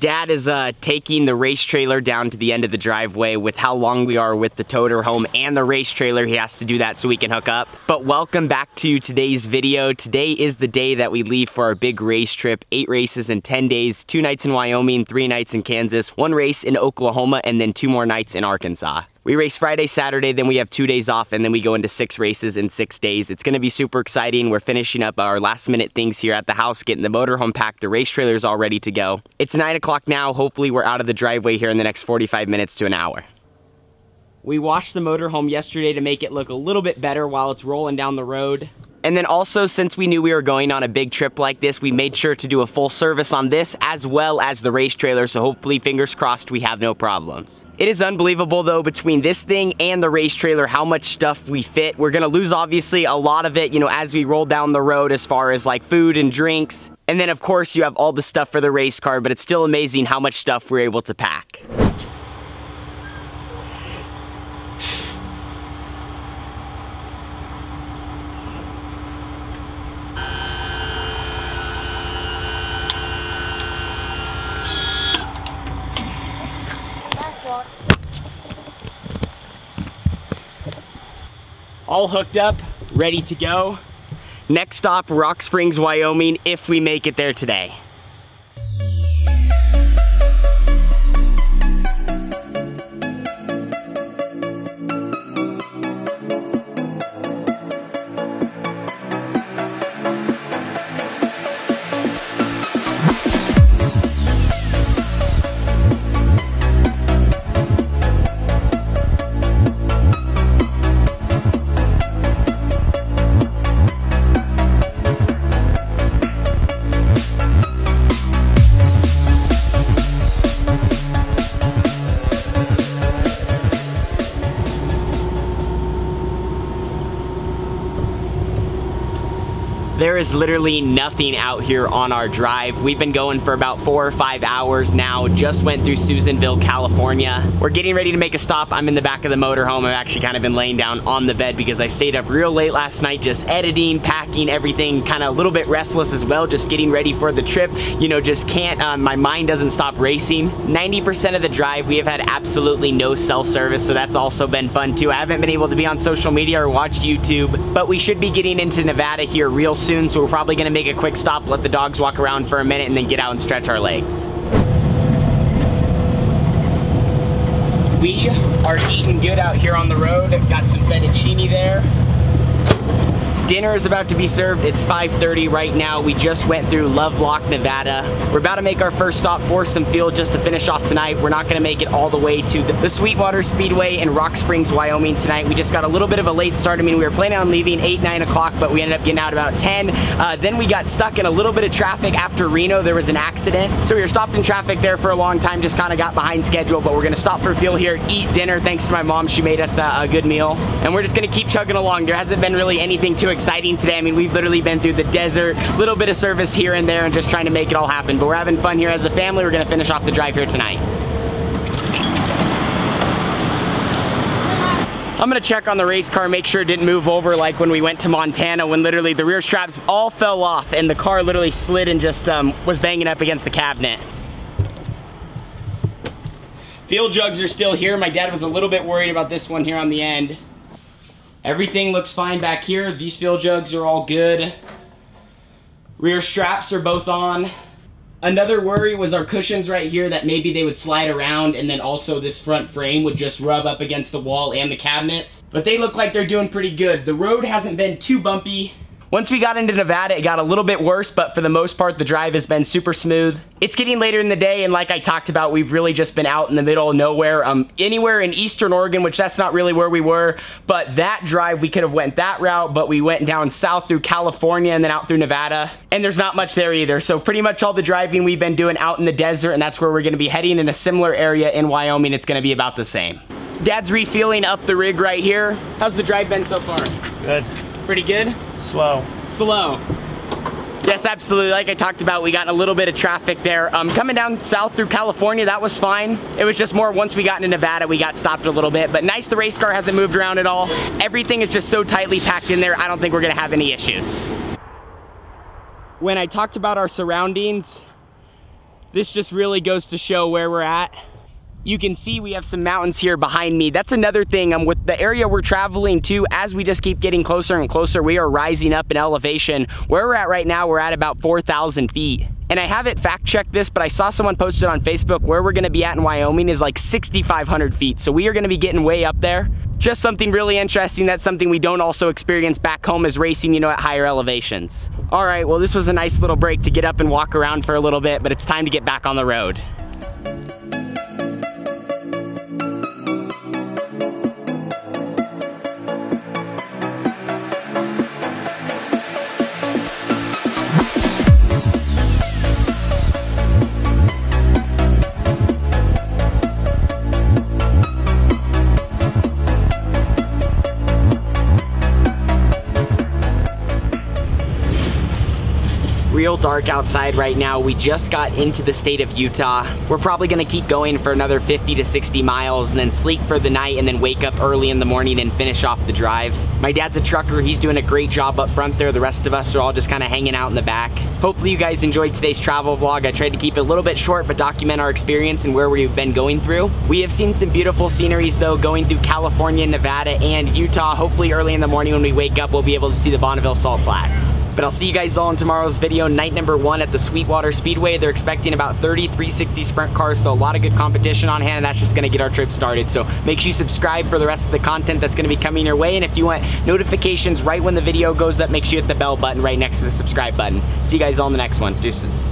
Dad is taking the race trailer down to the end of the driveway. With how long we are with the toter home and the race trailer, he has to do that so we can hook up. But welcome back to today's video. Today is the day that we leave for our big race trip. 8 races in 10 days, 2 nights in Wyoming, 3 nights in Kansas, 1 race in Oklahoma, and then 2 more nights in Arkansas. We race Friday, Saturday, then we have 2 days off, and then we go into 6 races in 6 days. It's gonna be super exciting. We're finishing up our last minute things here at the house, getting the motorhome packed, the race trailer's all ready to go. It's 9 o'clock now. Hopefully we're out of the driveway here in the next 45 minutes to an hour. We washed the motorhome yesterday to make it look a little bit better while it's rolling down the road. And then also, since we knew we were going on a big trip like this, we made sure to do a full service on this as well as the race trailer, so hopefully, fingers crossed, we have no problems. It is unbelievable though, between this thing and the race trailer, how much stuff we fit. We're gonna lose obviously a lot of it, you know, as we roll down the road as far as like food and drinks. And then of course you have all the stuff for the race car, but it's still amazing how much stuff we're able to pack. All hooked up, ready to go. Next stop, Rock Springs, Wyoming, if we make it there today. There is literally nothing out here on our drive. We've been going for about 4 or 5 hours now. Just went through Susanville, California. We're getting ready to make a stop. I'm in the back of the motorhome. I've actually kind of been laying down on the bed because I stayed up real late last night just editing, packing, everything, kind of a little bit restless as well, just getting ready for the trip. You know, just can't, my mind doesn't stop racing. 90% of the drive, we have had absolutely no cell service, so that's also been fun too. I haven't been able to be on social media or watch YouTube, but we should be getting into Nevada here real soon. So we're probably gonna make a quick stop, let the dogs walk around for a minute, and then get out and stretch our legs. We are eating good out here on the road. Got some fettuccine there. Dinner is about to be served. It's 5:30 right now. We just went through Lovelock, Nevada. We're about to make our first stop for some fuel just to finish off tonight. We're not gonna make it all the way to the SweetWater Speedway in Rock Springs, Wyoming tonight. We just got a little bit of a late start. I mean, we were planning on leaving 8, 9 o'clock, but we ended up getting out about 10. Then we got stuck in a little bit of traffic after Reno. There was an accident. So we were stopped in traffic there for a long time, just kind of got behind schedule, but we're gonna stop for fuel here, eat dinner. Thanks to my mom, she made us a good meal. And we're just gonna keep chugging along. There hasn't been really anything too exciting today. I mean, we've literally been through the desert, little bit of service here and there, and just trying to make it all happen. But we're having fun here as a family. We're gonna finish off the drive here tonight. I'm gonna check on the race car, make sure it didn't move over like when we went to Montana, when literally the rear straps all fell off and the car literally slid and just was banging up against the cabinet. Fuel jugs are still here. My dad was a little bit worried about this one here on the end. Everything looks fine back here. These fuel jugs are all good. Rear straps are both on. Another worry was our cushions right here, that maybe they would slide around, and then also this front frame would just rub up against the wall and the cabinets. But they look like they're doing pretty good. The road hasn't been too bumpy. Once we got into Nevada, it got a little bit worse, but for the most part, the drive has been super smooth. It's getting later in the day, and like I talked about, we've really just been out in the middle of nowhere, anywhere in eastern Oregon, which that's not really where we were, but that drive, we could have went that route, but we went down south through California and then out through Nevada, and there's not much there either. So pretty much all the driving we've been doing out in the desert, and that's where we're gonna be heading. In a similar area in Wyoming, it's gonna be about the same. Dad's refueling up the rig right here. How's the drive been so far? Good. Pretty good? Slow. Slow. Yes, absolutely. Like I talked about, we got in a little bit of traffic there. Coming down south through California, that was fine. It was just more once we got into Nevada, we got stopped a little bit. But nice, the race car hasn't moved around at all. Everything is just so tightly packed in there, I don't think we're gonna have any issues. When I talked about our surroundings, This just really goes to show where we're at. You can see we have some mountains here behind me. That's another thing, with the area we're traveling to, as we just keep getting closer and closer, we are rising up in elevation. Where we're at right now, we're at about 4,000 feet. And I haven't fact-checked this, but I saw someone post it on Facebook. Where we're gonna be at in Wyoming is like 6,500 feet. So we are gonna be getting way up there. Just something really interesting. That's something we don't also experience back home is racing, you know, at higher elevations. All right, well, this was a nice little break to get up and walk around for a little bit, but it's time to get back on the road. Real dark outside right now. We just got into the state of Utah. We're probably gonna keep going for another 50 to 60 miles and then sleep for the night and then wake up early in the morning and finish off the drive. My dad's a trucker. He's doing a great job up front there. The rest of us are all just kind of hanging out in the back. Hopefully you guys enjoyed today's travel vlog. I tried to keep it a little bit short but document our experience and where we've been going through. We have seen some beautiful sceneries though, going through California, Nevada, and Utah. Hopefully early in the morning when we wake up, we'll be able to see the Bonneville Salt Flats. But I'll see you guys all in tomorrow's video. Night number 1 at the SweetWater Speedway. They're expecting about 30 360 sprint cars, so a lot of good competition on hand, and that's just gonna get our trip started. So make sure you subscribe for the rest of the content that's gonna be coming your way, and if you want notifications right when the video goes up, make sure you hit the bell button right next to the subscribe button. See you guys all in the next one. Deuces.